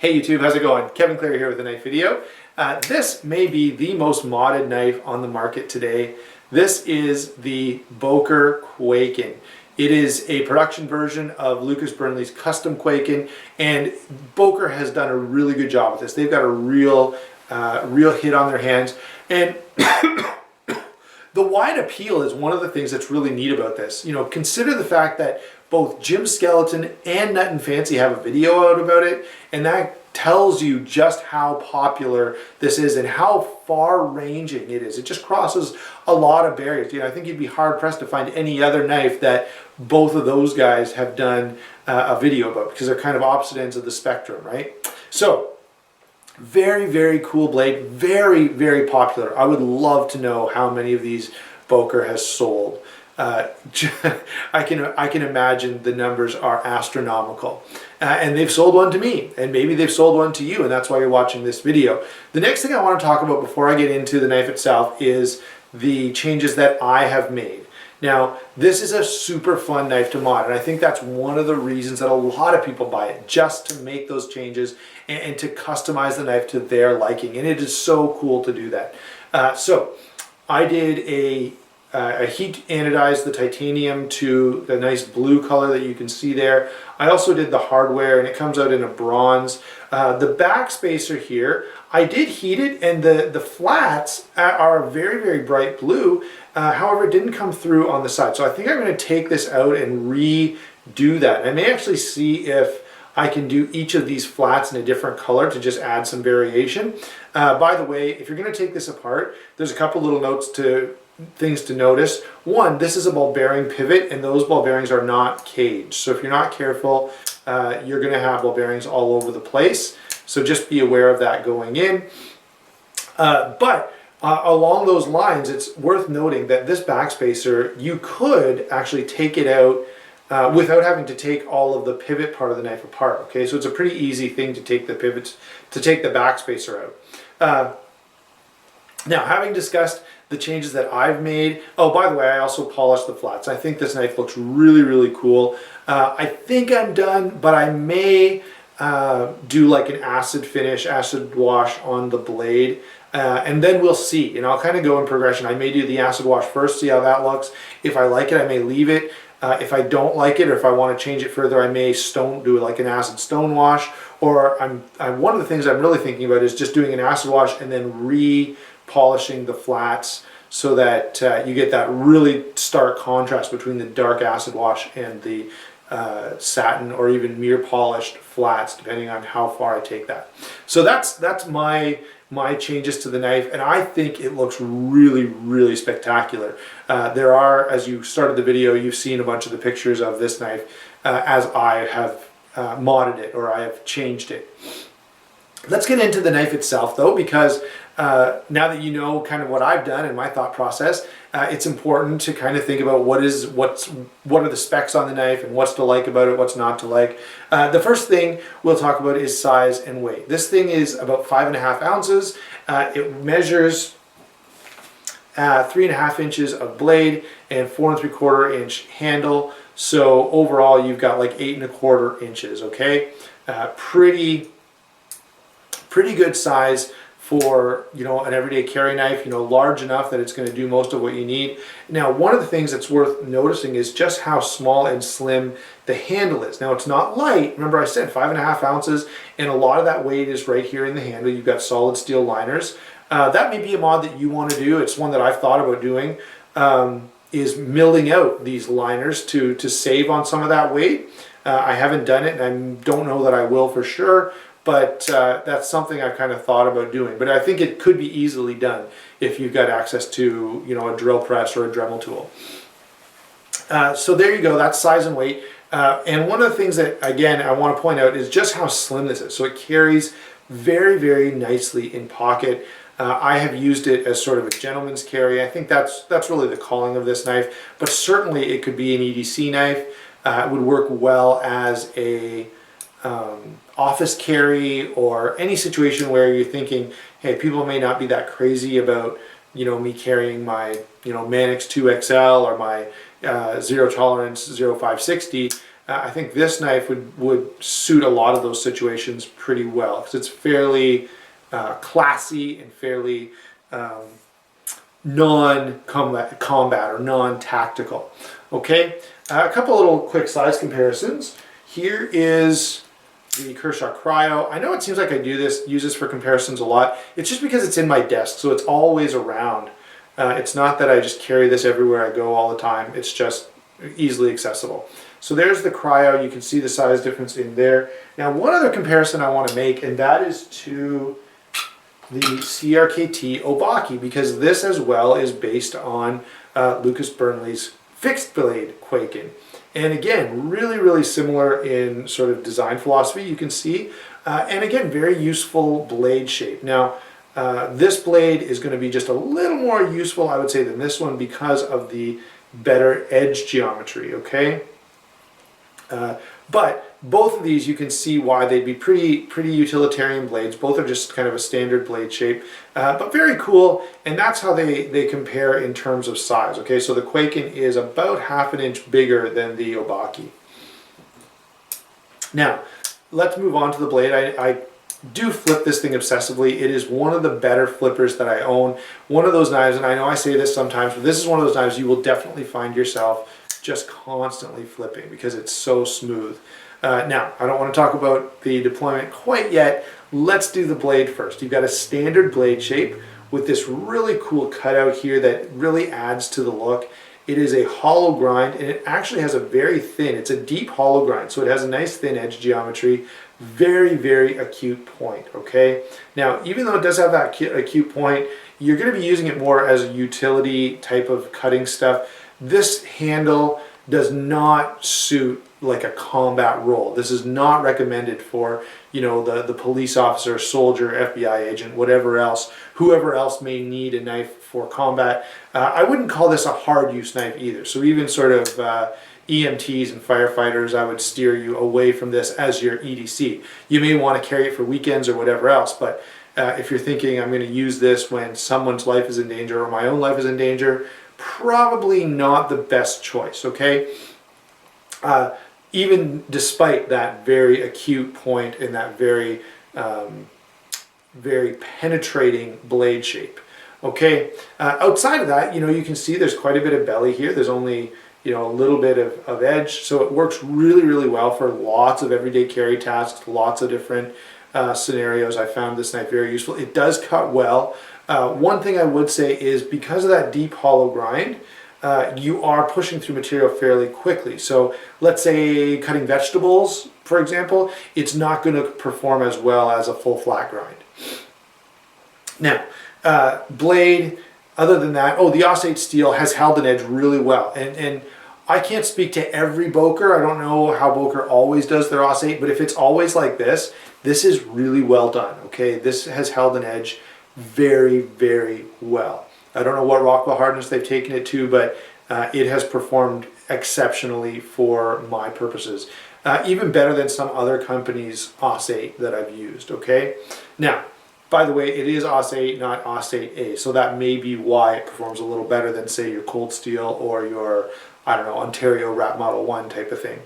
Hey YouTube, how's it going? Kevin Clary here with a knife video. This may be the most modded knife on the market today. This is the Boker Kwaiken. It is a production version of Lucas Burnley's custom Kwaiken, and Boker has done a really good job with this. They've got a real hit on their hands, and the wide appeal is one of the things that's really neat about this. You know, consider the fact that both Jim Skeleton and Nut and Fancy have a video out about it, and that tells you just how popular this is and how far-ranging it is. It just crosses a lot of barriers. You know, I think you'd be hard-pressed to find any other knife that both of those guys have done a video about, because they're kind of opposite ends of the spectrum, right? So, very, very cool blade, very, very popular. I would love to know how many of these Boker has sold. I can imagine the numbers are astronomical. And they've sold one to me, and maybe they've sold one to you, and that's why you're watching this video. The next thing I want to talk about before I get into the knife itself is the changes that I have made. Now, this is a super fun knife to mod, and I think that's one of the reasons that a lot of people buy it, just to make those changes and to customize the knife to their liking, and it is so cool to do that. So, I did a heat anodized the titanium to the nice blue color that you can see there. I also did the hardware, and it comes out in a bronze. The back spacer here, I did heat it, and the flats are very, very bright blue. However, it didn't come through on the side. So I think I'm going to take this out and redo that. I may actually see if I can do each of these flats in a different color to just add some variation. By the way, if you're going to take this apart, there's a couple little things to notice. One, this is a ball bearing pivot, and those ball bearings are not caged. So if you're not careful, you're going to have ball bearings all over the place. So just be aware of that going in. But along those lines, it's worth noting that this backspacer, you could actually take it out without having to take all of the pivot part of the knife apart. Okay, so it's a pretty easy thing to take the pivots, to take the backspacer out. Now, having discussed the changes that I've made, oh, by the way, I also polished the flats. I think this knife looks really, really cool. I think I'm done, but I may do like an acid wash on the blade, and then we'll see. And I'll kind of go in progression. I may do the acid wash first, see how that looks. If I like it, I may leave it. If I don't like it, or if I want to change it further, I may do like an acid stone wash. Or one of the things I'm really thinking about is just doing an acid wash and then re-polishing the flats, so that you get that really stark contrast between the dark acid wash and the satin or even mirror polished flats, depending on how far I take that. So that's my changes to the knife, and I think it looks really, really spectacular. There are, as you started the video, you've seen a bunch of the pictures of this knife as I have modded it, or I have changed it. Let's get into the knife itself though, because now that you know kind of what I've done and my thought process, it's important to kind of think about what are the specs on the knife and what's to like about it, what's not to like. The first thing we'll talk about is size and weight. This thing is about 5.5 ounces. It measures 3.5 inches of blade and 4 3/4 inch handle. So overall, you've got like 8 1/4 inches. Okay, pretty good size for, you know, an everyday carry knife, you know, large enough that it's going to do most of what you need. Now, one of the things that's worth noticing is just how small and slim the handle is. Now, it's not light. Remember I said 5.5 ounces, and a lot of that weight is right here in the handle. You've got solid steel liners. That may be a mod that you want to do. It's one that I've thought about doing, is milling out these liners to save on some of that weight. I haven't done it, and I don't know that I will for sure. But that's something I've kind of thought about doing. But I think it could be easily done if you've got access to, you know, a drill press or a Dremel tool. So there you go, that's size and weight. And one of the things that, again, I want to point out is just how slim this is. So it carries very, very nicely in pocket. I have used it as sort of a gentleman's carry. I think that's really the calling of this knife. But certainly it could be an EDC knife. It would work well as a office carry, or any situation where you're thinking, hey, people may not be that crazy about, you know, me carrying my, you know, Manix 2XL or my zero tolerance 0560. I think this knife would suit a lot of those situations pretty well because it's fairly classy and fairly non-combat or non-tactical. Okay, a couple little quick size comparisons. Here is the Kershaw Cryo. I know it seems like I use this for comparisons a lot. It's just because it's in my desk, so it's always around. It's not that I just carry this everywhere I go all the time. It's just easily accessible. So there's the Cryo. You can see the size difference in there. Now, one other comparison I want to make, and that is to the CRKT Obaki, because this as well is based on Lucas Burnley's fixed blade Kwaiken. And again, really, really similar in sort of design philosophy, you can see. And again, very useful blade shape. Now, this blade is going to be just a little more useful, I would say, than this one because of the better edge geometry, okay? But both of these, you can see why they'd be pretty utilitarian blades. Both are just kind of a standard blade shape, but very cool. And that's how they compare in terms of size. Okay, so the Kwaiken is about 1/2 inch bigger than the Obaki. Now, let's move on to the blade. I do flip this thing obsessively. It is one of the better flippers that I own. One of those knives, and I know I say this sometimes, but this is one of those knives you will definitely find yourself just constantly flipping because it's so smooth. Now, I don't want to talk about the deployment quite yet. Let's do the blade first. You've got a standard blade shape with this really cool cutout here that really adds to the look. It is a hollow grind, and it actually has a very thin, it's a deep hollow grind, so it has a nice thin edge geometry, very, very acute point, okay? Now, even though it does have that acute point, you're going to be using it more as a utility type of cutting stuff. This handle does not suit like a combat role. This is not recommended for, you know, the police officer, soldier, FBI agent, whatever else, whoever else may need a knife for combat. I wouldn't call this a hard use knife either. So even sort of EMTs and firefighters, I would steer you away from this as your EDC. You may want to carry it for weekends or whatever else, but if you're thinking I'm going to use this when someone's life is in danger or my own life is in danger, probably not the best choice, okay? Even despite that very acute point and that very, very penetrating blade shape, okay? Outside of that, you know, you can see there's quite a bit of belly here. There's only, you know, a little bit of edge, so it works really, really well for lots of everyday carry tasks, lots of different scenarios. I found this knife very useful. It does cut well. One thing I would say is because of that deep hollow grind, you are pushing through material fairly quickly. So let's say cutting vegetables, for example, it's not going to perform as well as a full flat grind. Now, blade, other than that, the Aussate steel has held an edge really well. And I can't speak to every Boker. I don't know how Boker always does their Aussate, but if it's always like this, this is really well done, okay? This has held an edge very, very well. I don't know what Rockwell hardness they've taken it to, but it has performed exceptionally for my purposes. Even better than some other companies' Aussate that I've used, okay? Now, by the way, it is Aussate, not Aussate A, so that may be why it performs a little better than, say, your Cold Steel or your, I don't know, Ontario Rat Model 1 type of thing,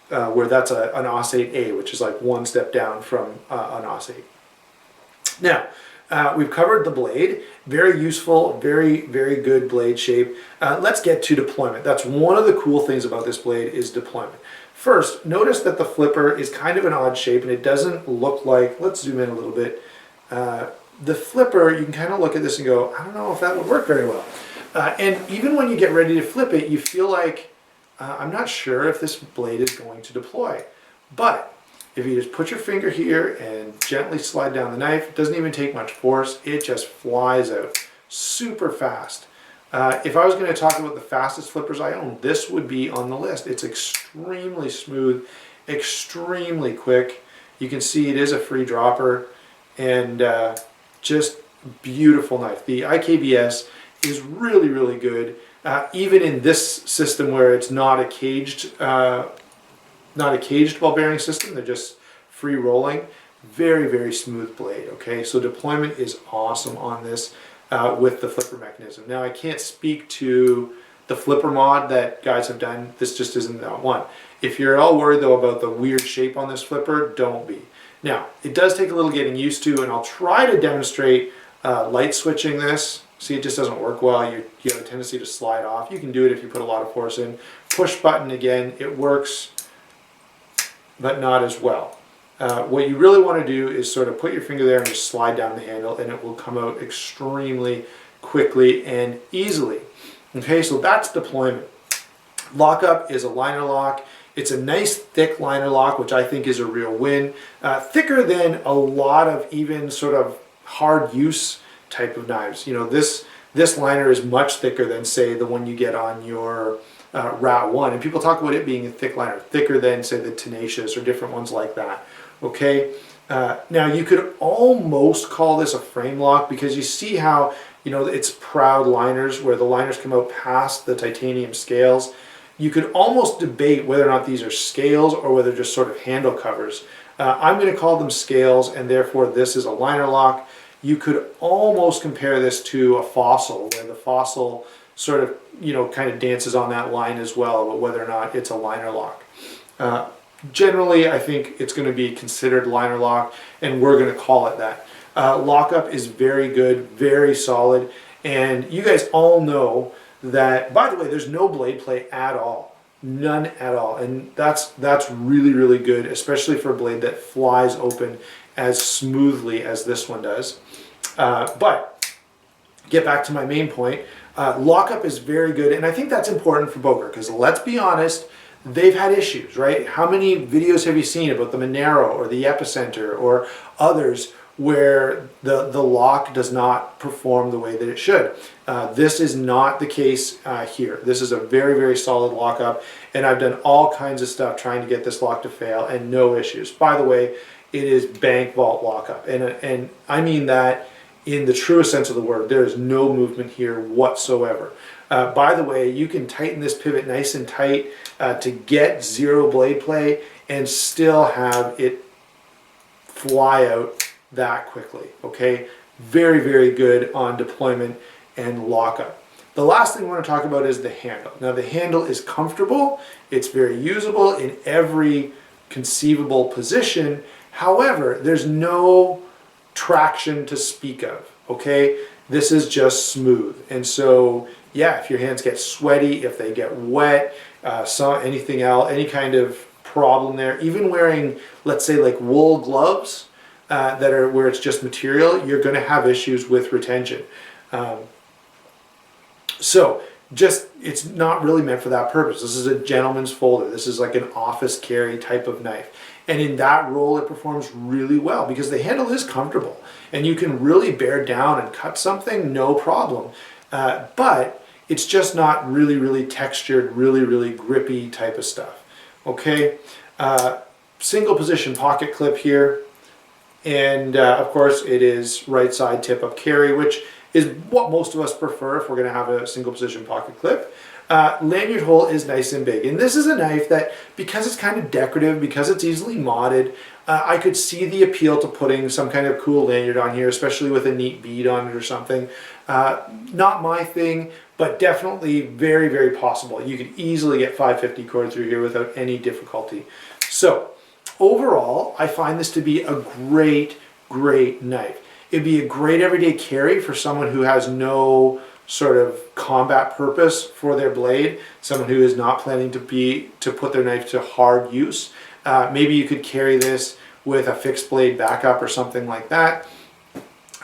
where that's an Aussate A, which is like one step down from an Aussate. Now, we've covered the blade. Very useful, very, very good blade shape. Let's get to deployment. That's one of the cool things about this blade is deployment. First, notice that the flipper is kind of an odd shape and it doesn't look like, let's zoom in a little bit. The flipper, you can kind of look at this and go, I don't know if that would work very well. And even when you get ready to flip it, you feel like, I'm not sure if this blade is going to deploy. But if you just put your finger here and gently slide down the knife, it doesn't even take much force, it just flies out super fast. If I was going to talk about the fastest flippers I own, this would be on the list. It's extremely smooth, extremely quick. You can see it is a free dropper and just beautiful knife. The IKBS is really, really good. Even in this system where it's not a caged ball bearing system, they're just free rolling. Very, very smooth blade, okay? So deployment is awesome on this with the flipper mechanism. Now I can't speak to the flipper mod that guys have done, this just isn't that one. If you're at all worried though about the weird shape on this flipper, don't be. Now, it does take a little getting used to, and I'll try to demonstrate light switching this. See, it just doesn't work well. You have a tendency to slide off. You can do it if you put a lot of force in. Push button again, it works, but not as well. What you really want to do is sort of put your finger there and just slide down the handle, and it will come out extremely quickly and easily. Okay, so that's deployment. Lockup is a liner lock. It's a nice thick liner lock, which I think is a real win. Thicker than a lot of even sort of hard use type of knives. You know, this liner is much thicker than, say, the one you get on your Rat 1. And people talk about it being a thick liner, thicker than, say, the Tenacious or different ones like that. Okay, now you could almost call this a frame lock, because you see how, you know, it's proud liners where the liners come out past the titanium scales. You could almost debate whether or not these are scales or whether they're just sort of handle covers. I'm going to call them scales, and therefore this is a liner lock. You could almost compare this to a Fossil, where the Fossil sort of, you know, kind of dances on that line as well, but whether or not it's a liner lock. Generally, I think it's going to be considered liner lock, and we're going to call it that. Lockup is very good, very solid, and you guys all know that, by the way, there's no blade play at all. None at all. And that's really, really good, especially for a blade that flies open as smoothly as this one does. But get back to my main point. Lockup is very good, and I think that's important for Boker, because let's be honest, they've had issues, right? How many videos have you seen about the Monero or the Epicenter or others where the lock does not perform the way that it should? This is not the case here. This is a very, very solid lockup, and I've done all kinds of stuff trying to get this lock to fail, and no issues. By the way, it is bank vault lockup, and I mean that in the truest sense of the word. There is no movement here whatsoever. By the way, you can tighten this pivot nice and tight to get zero blade play and still have it fly out that quickly. Okay, very, very good on deployment and lockup. The last thing I want to talk about is the handle. Now, the handle is comfortable. It's very usable in every conceivable position. However, there's no traction to speak of. Okay, this is just smooth, and so yeah, if your hands get sweaty, if they get wet, anything else, any kind of problem there, even wearing, let's say, like wool gloves that are where it's just material, you're going to have issues with retention. So just, it's not really meant for that purpose. This is a gentleman's folder. This is like an office carry type of knife. And in that role, it performs really well because the handle is comfortable and you can really bear down and cut something, no problem. But it's just not really, really textured, really, really grippy type of stuff. Okay, single position pocket clip here. And of course it is right side tip up carry, which is what most of us prefer if we're going to have a single position pocket clip. Lanyard hole is nice and big, and this is a knife that, because it's kind of decorative, because it's easily modded, I could see the appeal to putting some kind of cool lanyard on here, especially with a neat bead on it or something. Not my thing, but definitely very, very possible. You could easily get 550 cord through here without any difficulty. So overall, I find this to be a great, great knife. It'd be a great everyday carry for someone who has no sort of combat purpose for their blade, someone who is not planning to put their knife to hard use. Maybe you could carry this with a fixed blade backup or something like that.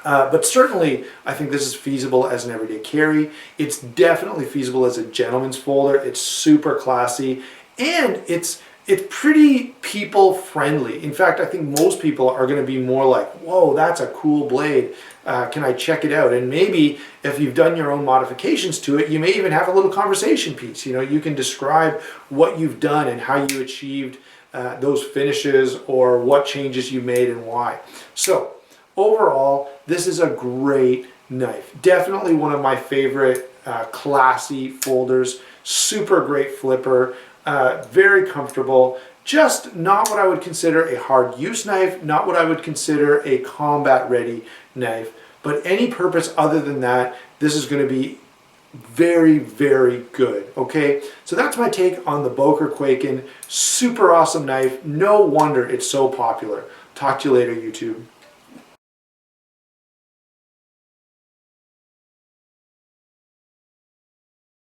But certainly, I think this is feasible as an everyday carry. It's definitely feasible as a gentleman's folder. It's super classy, and it's pretty people friendly. In fact, I think most people are going to be more like, whoa, that's a cool blade. Can I check it out? And maybe if you've done your own modifications to it, you may even have a little conversation piece. You know, you can describe what you've done and how you achieved those finishes or what changes you made and why. So overall, this is a great knife. Definitely one of my favorite classy folders. Super great flipper. Very comfortable, just not what I would consider a hard use knife, not what I would consider a combat ready knife, but any purpose other than that, this is going to be very, very good. Okay, so that's my take on the Boker Kwaiken. Super awesome knife. No wonder it's so popular. Talk to you later, YouTube.